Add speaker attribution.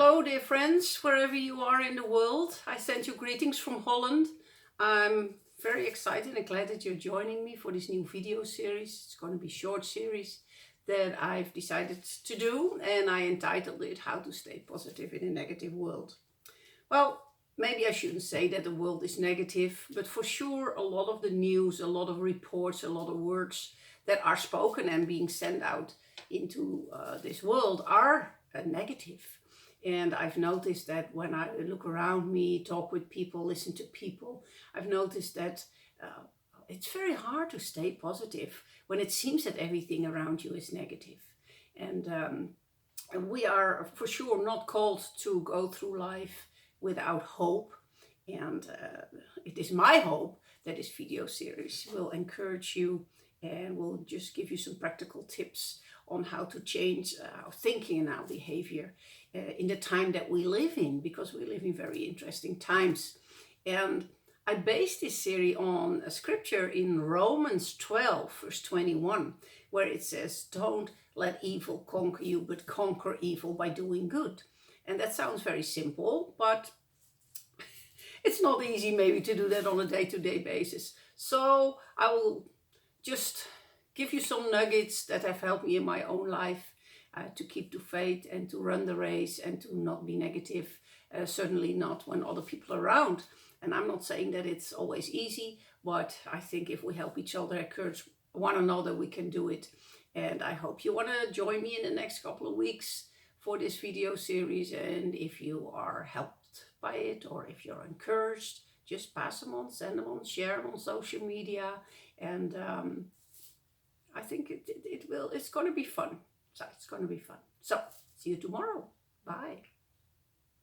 Speaker 1: Hello dear friends, wherever you are in the world. I send you greetings from Holland. I'm very excited and glad that you're joining me for this new video series. It's going to be a short series that I've decided to do, and I entitled it How to Stay Positive in a Negative World. Well, maybe I shouldn't say that the world is negative, but for sure a lot of the news, a lot of reports, a lot of words that are spoken and being sent out into this world are negative. And I've noticed that when I look around me, talk with people, listen to people, I've noticed that it's very hard to stay positive when it seems that everything around you is negative. And we are for sure not called to go through life without hope. And it is my hope that this video series will encourage you and will just give you some practical tips on how to change our thinking and our behavior in the time that we live in, because we live in very interesting times. And I based this series on a scripture in Romans 12, verse 21, where it says, "Don't let evil conquer you, but conquer evil by doing good." And that sounds very simple, but it's not easy maybe to do that on a day-to-day basis. So I will just give you some nuggets that have helped me in my own life to keep the faith and to run the race and to not be negative, certainly not when other people are around. And I'm not saying that it's always easy, but I think if we help each other, encourage one another, we can do it. And I hope you want to join me in the next couple of weeks for this video series. And if you are helped by it, or if you're encouraged, just pass them on, send them on, share them on social media. And I think it's going to be fun. So it's going to be fun. So see you tomorrow. Bye.